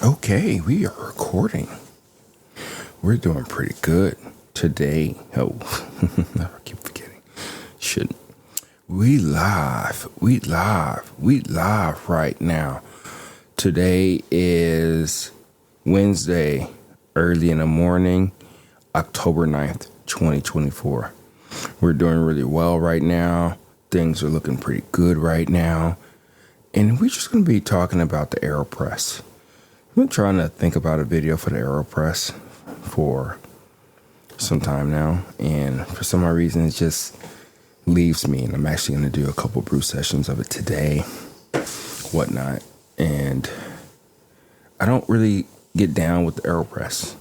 Okay, we are recording. We're doing pretty good today. Oh, I keep forgetting. Shouldn't. We live right now. Today is Wednesday, early in the morning, October 9th, 2024. We're doing really well right now. Things are looking pretty good right now. And we're just going to be talking about the AeroPress. I've been trying to think about a video for the AeroPress for some time now. And for some odd reason, it just leaves me. And I'm actually going to do a couple brew sessions of it today, whatnot. And I don't really get down with the AeroPress.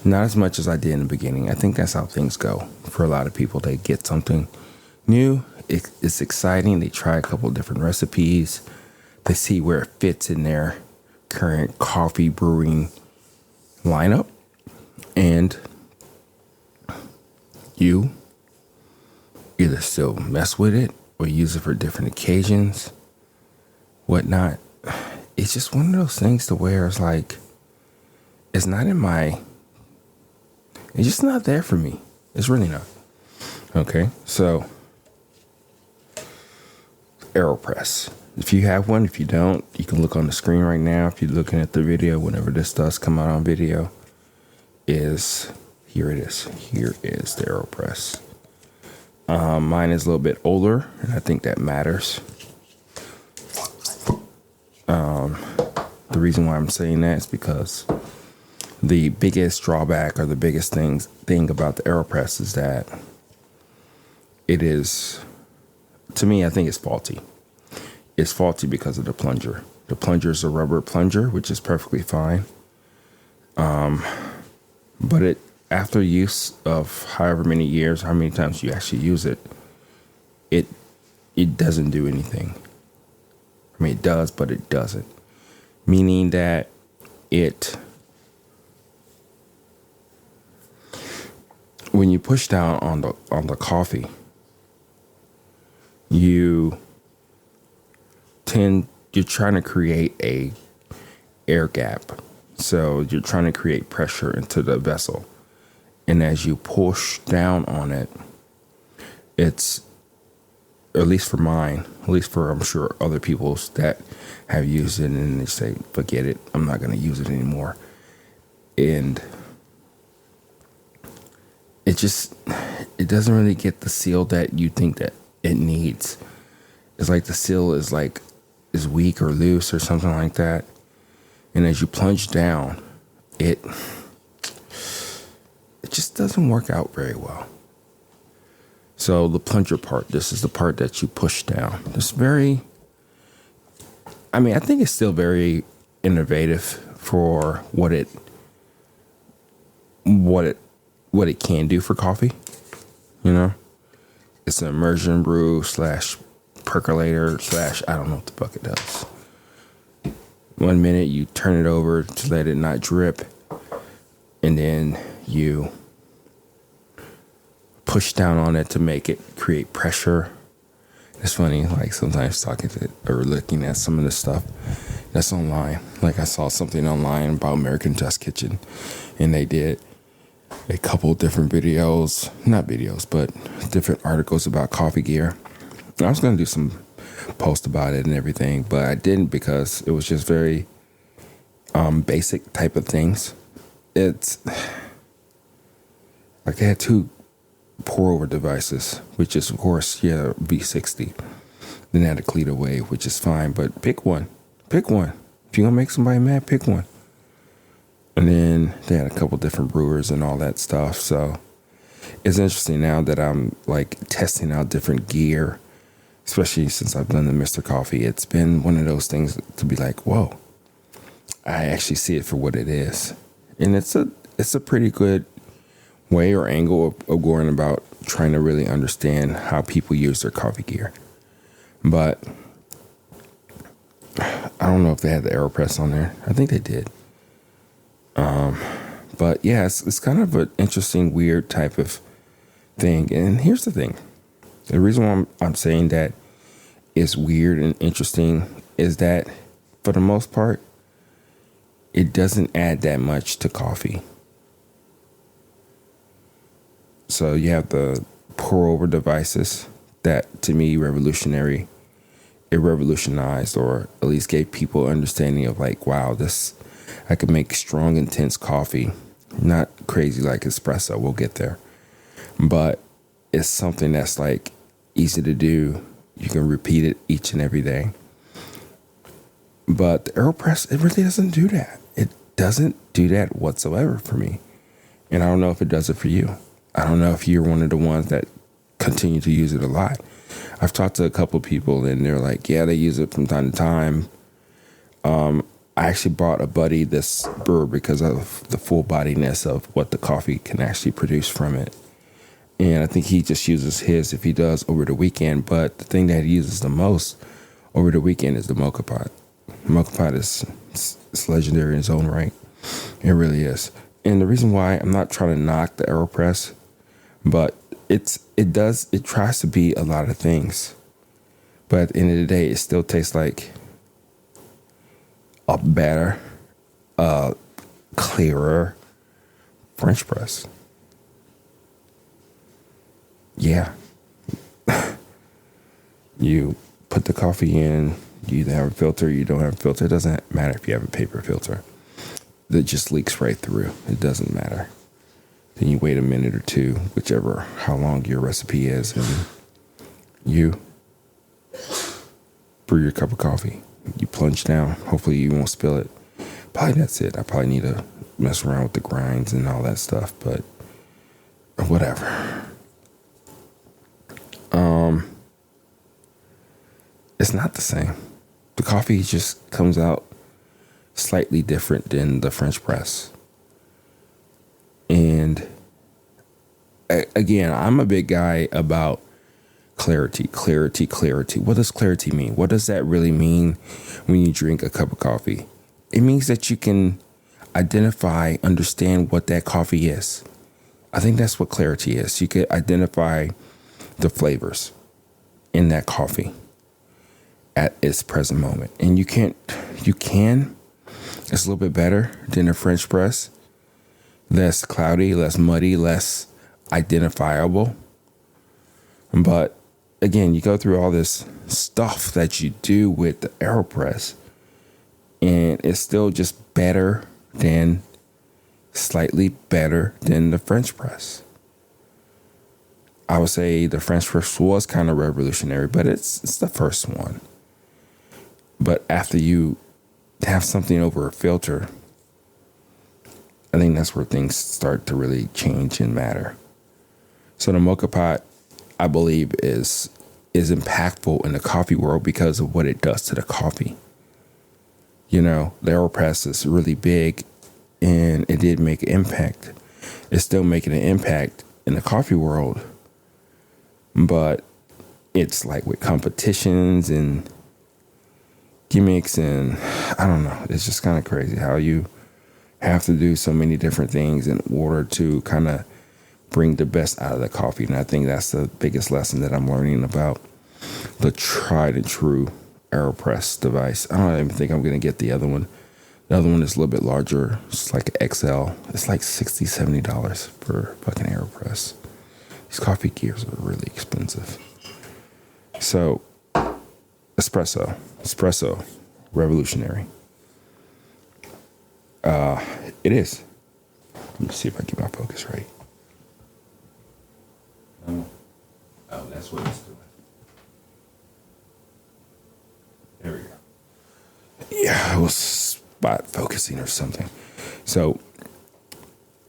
Not as much as I did in the beginning. I think that's how things go for a lot of people. They get something new. It's exciting. They try a couple of different recipes. They see where it fits in their current coffee brewing lineup. And you either still mess with it or use it for different occasions, whatnot. It's just one of those things to where it's like, it's not in my... It's just not there for me. It's really not. Okay, so AeroPress. If you have one, if you don't, you can look on the screen right now. If you're looking at the video, whenever this does come out on video, here it is. Here is the AeroPress. Mine is a little bit older, and I think that matters. The reason why I'm saying that is because the biggest drawback or the biggest thing about the AeroPress is that it is, to me, I think it's faulty. It's faulty because of the plunger. The plunger is a rubber plunger, which is perfectly fine. But it, after use of however many years, how many times you actually use it, it doesn't do anything. I mean, it does, but it doesn't. Meaning that when you push down on the coffee, you're trying to create a air gap. So you're trying to create pressure into the vessel. And as you push down on it, it's, at least for mine, at least for I'm sure other people's that have used it and they say, forget it, I'm not going to use it anymore. And it doesn't really get the seal that you think that it needs. It's like the seal is weak or loose or something like that. And as you plunge down, it just doesn't work out very well. So the plunger part, this is the part that you push down. It's I think it's still very innovative for what it can do for coffee. You know, it's an immersion brew / percolator / I don't know what the fuck it does. 1 minute you turn it over to let it not drip, and then you push down on it to make it create pressure. It's funny, like sometimes talking to or looking at some of the stuff that's online. Like I saw something online about American Test Kitchen, and they did a couple different videos, not videos, but different articles about coffee gear. I was going to do some post about it and everything, but I didn't because it was just very basic type of things. It's like they had two pour over devices, which is of course V60. Then they had a Cleaner Wave, which is fine, but pick one. If you're gonna make somebody mad, pick one. And then they had a couple different brewers and all that stuff. So it's interesting now that I'm like testing out different gear, especially since I've done the Mr. Coffee. It's been one of those things to be like, whoa, I actually see it for what it is. And it's a pretty good way or angle of going about trying to really understand how people use their coffee gear. But I don't know if they had the AeroPress on there. I think they did. But yeah, it's kind of an interesting, weird type of thing. And here's the thing. The reason why I'm saying that it's weird and interesting is that for the most part, it doesn't add that much to coffee. So you have the pour over devices that, to me, it revolutionized, or at least gave people understanding of like, wow, I could make strong, intense coffee. Not crazy like espresso. We'll get there. But it's something that's like easy to do. You can repeat it each and every day. But the AeroPress, it really doesn't do that. It doesn't do that whatsoever for me. And I don't know if it does it for you. I don't know if you're one of the ones that continue to use it a lot. I've talked to a couple of people and they're like, yeah, they use it from time to time. I actually bought a buddy this brewer because of the full bodiness of what the coffee can actually produce from it. And I think he just uses his if he does over the weekend. But the thing that he uses the most over the weekend is the mocha pot. The mocha pot is legendary in its own right. It really is. And the reason why I'm not trying to knock the AeroPress, but it tries to be a lot of things. But at the end of the day, it still tastes like a better, clearer French press. Yeah. You put the coffee in, you either have a filter, you don't have a filter. It doesn't matter if you have a paper filter. That just leaks right through. It doesn't matter. Then you wait a minute or two, how long your recipe is, and you brew your cup of coffee. You plunge down. Hopefully you won't spill it. Probably that's it. I probably need to mess around with the grinds and all that stuff, but whatever. It's not the same. The coffee just comes out slightly different than the French press. And again, I'm a big guy about clarity. What does clarity mean? What does that really mean when you drink a cup of coffee? It means that you can understand what that coffee is. I think that's what clarity is. You can identify the flavors in that coffee at its present moment. And it's a little bit better than a French press. Less cloudy, less muddy, less identifiable. But again, you go through all this stuff that you do with the AeroPress, and it's still just slightly better than the French press. I would say the French press was kind of revolutionary, but it's the first one. But after you have something over a filter, I think that's where things start to really change and matter. So the mocha pot, I believe, is impactful in the coffee world because of what it does to the coffee. You know, the AeroPress is really big, and it did make an impact. It's still making an impact in the coffee world, but it's like with competitions and gimmicks, and I don't know. It's just kind of crazy how you have to do so many different things in order to kind of bring the best out of the coffee. And I think that's the biggest lesson that I'm learning about the tried and true AeroPress device. I don't even think I'm going to get the other one. The other one is a little bit larger. It's like an XL. It's like $60, $70 for fucking AeroPress. These coffee gears are really expensive. So, espresso, revolutionary. It is. Let me see if I get my focus right. Oh, that's what it's doing. There we go. Yeah, it was spot focusing or something. So,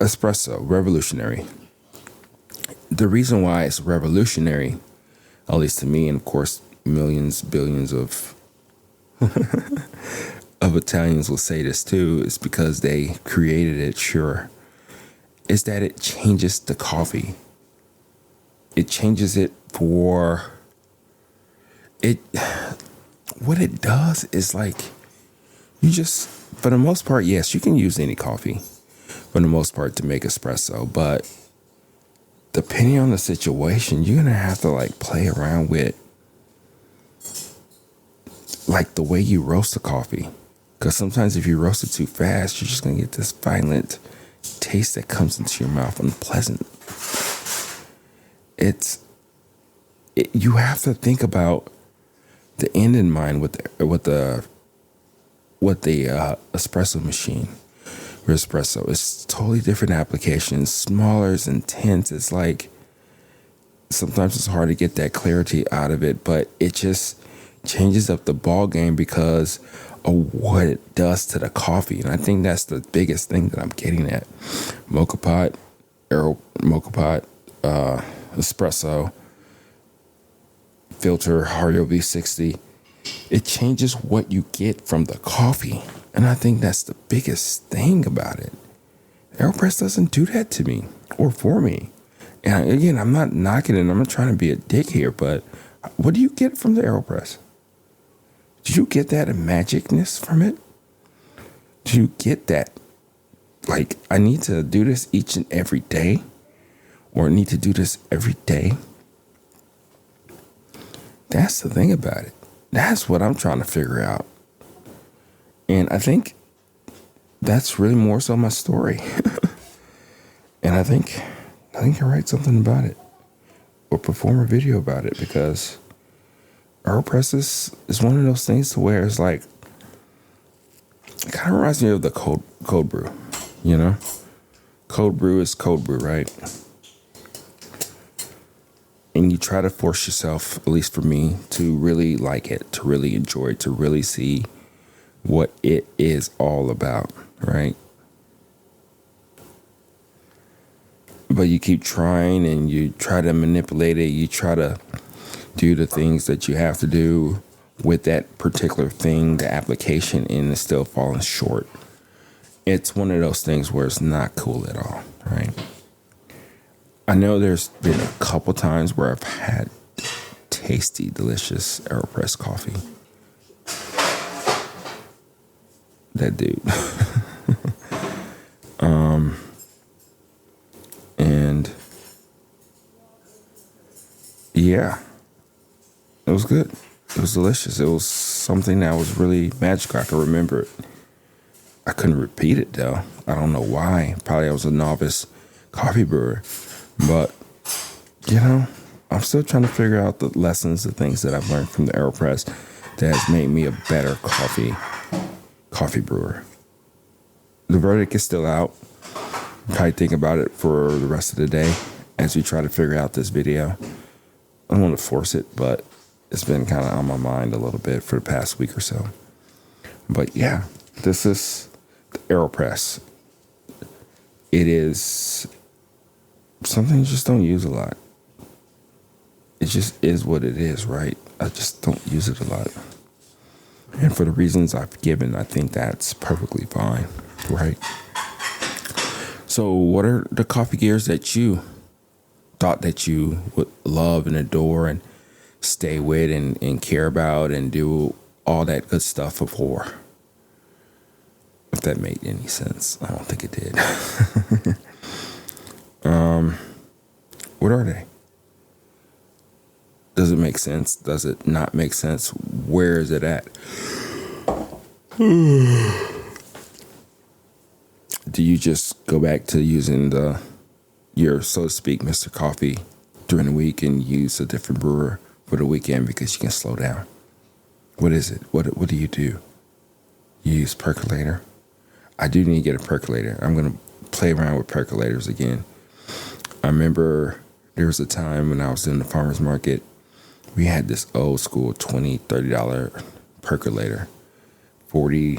espresso, revolutionary. The reason why it's revolutionary, at least to me, and of course, millions, billions of Italians will say this too, is because they created it, sure, is that it changes the coffee. It changes it for it. What it does is like, you just, for the most part, yes, you can use any coffee for the most part to make espresso, but depending on the situation, you're going to have to like play around with like the way you roast the coffee. Because sometimes if you roast it too fast, you're just going to get this violent taste that comes into your mouth, unpleasant. You have to think about the end in mind with the espresso machine. Espresso, it's totally different applications, smaller, it's intense. It's like sometimes it's hard to get that clarity out of it, but it just changes up the ball game because of what it does to the coffee. And I think that's the biggest thing that I'm getting at. Mocha pot, espresso, filter, Hario V60. It changes what you get from the coffee. And I think that's the biggest thing about it. AeroPress doesn't do that to me or for me. And again, I'm not knocking it. I'm not trying to be a dick here, but what do you get from the AeroPress? Do you get that magicness from it? Do you get that, like, I need to do this each and every day? Or I need to do this every day? That's the thing about it. That's what I'm trying to figure out. And I think that's really more so my story. And I think I write something about it or perform a video about it, because AeroPress is one of those things to where it's like, it kind of reminds me of the cold brew, you know? Cold brew is cold brew, right? And you try to force yourself, at least for me, to really like it, to really enjoy it, to really see what it is all about, right? But you keep trying and you try to manipulate it. You try to do the things that you have to do with that particular thing, the application, and it's still falling short. It's one of those things where it's not cool at all, right? I know there's been a couple times where I've had tasty, delicious AeroPress coffee. That dude. And yeah, it was good. It was delicious. It was something that was really magical. I can remember it. I couldn't repeat it though. I don't know why. Probably I was a novice coffee brewer. But, you know, I'm still trying to figure out the lessons, the things that I've learned from the AeroPress that has made me a better coffee brewer. The verdict is still out. Probably think about it for the rest of the day as we try to figure out this video. I don't want to force it, but it's been kind of on my mind a little bit for the past week or so. But yeah, this is the AeroPress. It is something you just don't use a lot. It just is what it is, right? I just don't use it a lot. And for the reasons I've given, I think that's perfectly fine, right? So what are the coffee gears that you thought that you would love and adore and stay with and care about and do all that good stuff for? If that made any sense. I don't think it did. What are they? Does it make sense? Does it not make sense? Where is it at? Do you just go back to using your, so to speak, Mr. Coffee during the week and use a different brewer for the weekend because you can slow down? What is it? What do you do? You use percolator? I do need to get a percolator. I'm going to play around with percolators again. I remember there was a time when I was in the farmer's market. We had this old school $20, $30 percolator, 40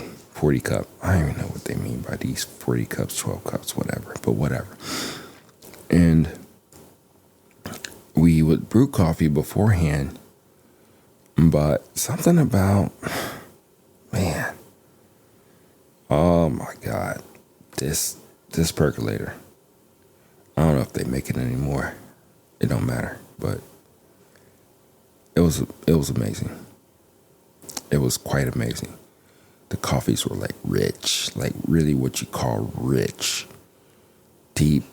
cup. I don't even know what they mean by these 40 cups, 12 cups, whatever, but whatever. And we would brew coffee beforehand, but something about, man, oh my God, this percolator. I don't know if they make it anymore. It don't matter, but it was amazing. It was quite amazing. The coffees were like rich, like really what you call rich, deep.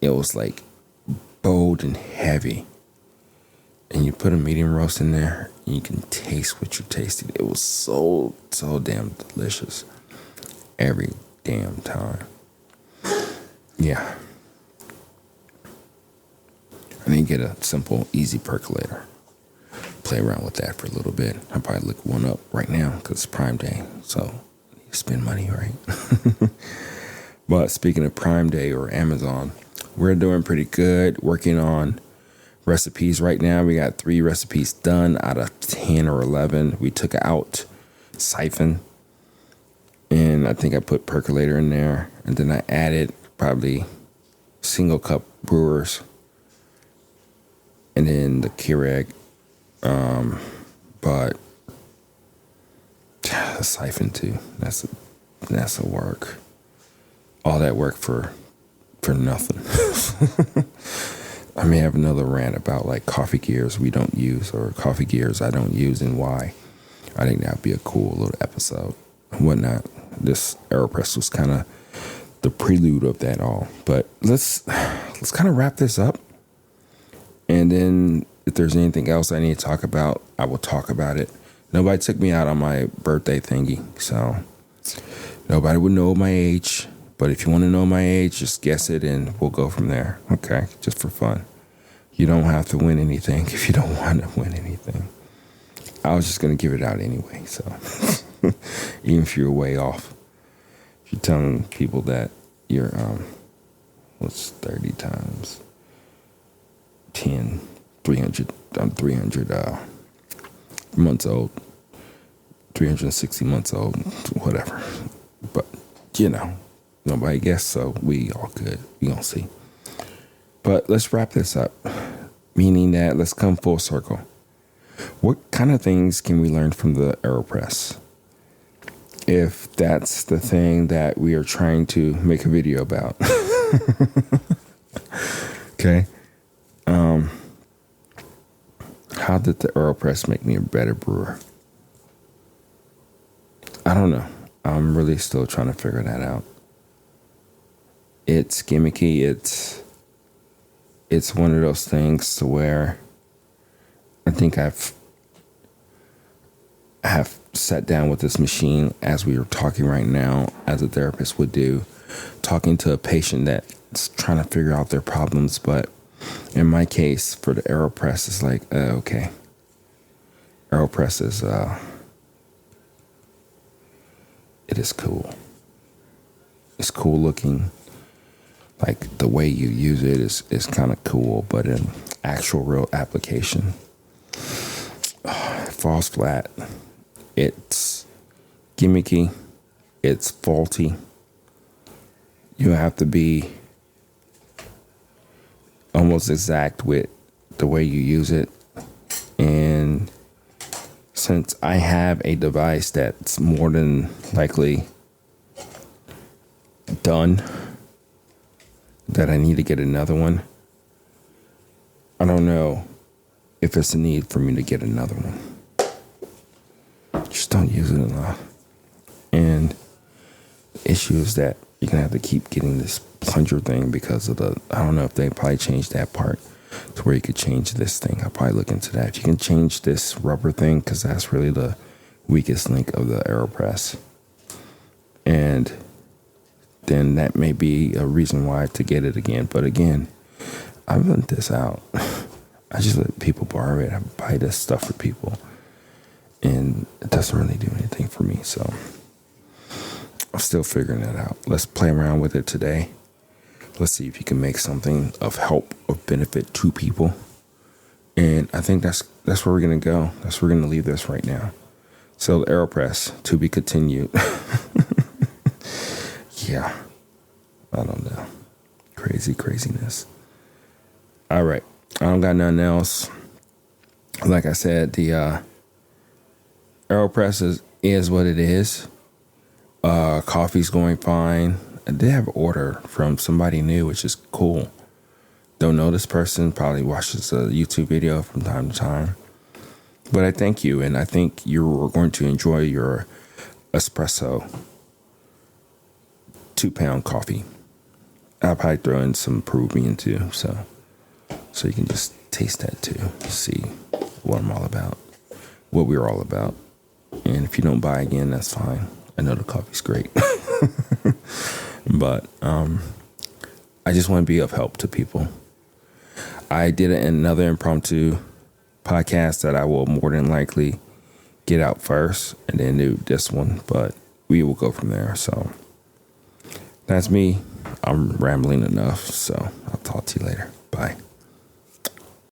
It was like bold and heavy. and you put a medium roast in there, and you can taste what you're tasting. It was so damn delicious every damn time. Yeah. I need to get a simple, easy percolator. Play around with that for a little bit. I'll probably look one up right now because it's Prime Day, so you spend money, right? But speaking of Prime Day or Amazon, we're doing pretty good. Working on recipes right now. We got 3 recipes done out of 10 or 11. We took out siphon, and I think I put percolator in there, and then I added probably single cup brewers, and then the Keurig. But the siphon too. That's a work. All that work for nothing. I may have another rant about like coffee gears we don't use or coffee gears I don't use and why. I think that'd be a cool little episode and whatnot. This AeroPress was kind of the prelude of that all. But let's kind of wrap this up. And then if there's anything else I need to talk about, I will talk about it. Nobody took me out on my birthday thingy, so nobody would know my age. But if you want to know my age, just guess it and we'll go from there. Okay, just for fun. You don't have to win anything if you don't want to win anything. I was just going to give it out anyway, so even if you're way off. If you're telling people that you're, what's 30 times 10, 300, I'm 300 months old, 360 months old, whatever. But, you know, nobody guessed, so we all good. We gonna see. But let's wrap this up, meaning that let's come full circle. What kind of things can we learn from the AeroPress? If that's the thing that we are trying to make a video about. Okay. How did the AeroPress make me a better brewer? I don't know. I'm really still trying to figure that out. It's gimmicky. It's one of those things to where I think I have sat down with this machine as we are talking right now, as a therapist would do, talking to a patient that's trying to figure out their problems. But in my case, for the AeroPress, it's like, okay. AeroPress is, it is cool. It's cool looking. Like the way you use it is kind of cool, but in actual real application, it falls flat. It's gimmicky. It's faulty. You have to be almost exact with the way you use it. And since I have a device that's more than likely done, that I need to get another one, I don't know if it's a need for me to get another one. Just don't use it enough. And the issue is that you're going to have to keep getting this plunger thing because of I don't know if they probably changed that part to where you could change this thing. I'll probably look into that. If you can change this rubber thing, because that's really the weakest link of the AeroPress. And then that may be a reason why to get it again. But again, I lent this out. I just let people borrow it. I buy this stuff for people. And it doesn't really do anything for me. So I'm still figuring that out. Let's play around with it today. Let's see if you can make something of help or benefit to people. And I think that's where we're going to go. That's where we're going to leave this right now. So the AeroPress, to be continued. Yeah. I don't know. Craziness. All right. I don't got nothing else. Like I said, the AeroPress is what it is. Coffee's going fine. I did have an order from somebody new, which is cool. Don't know this person, probably watches a YouTube video from time to time. But I thank you, and I think you're going to enjoy your espresso 2-pound coffee. I'll probably throw in some Peruvian too, so you can just taste that too. See what I'm all about, what we're all about. And if you don't buy again, that's fine. I know the coffee's great. But I just want to be of help to people. I did another impromptu podcast that I will more than likely get out first and then do this one, but we will go from there. So that's me. I'm rambling enough, so I'll talk to you later. Bye.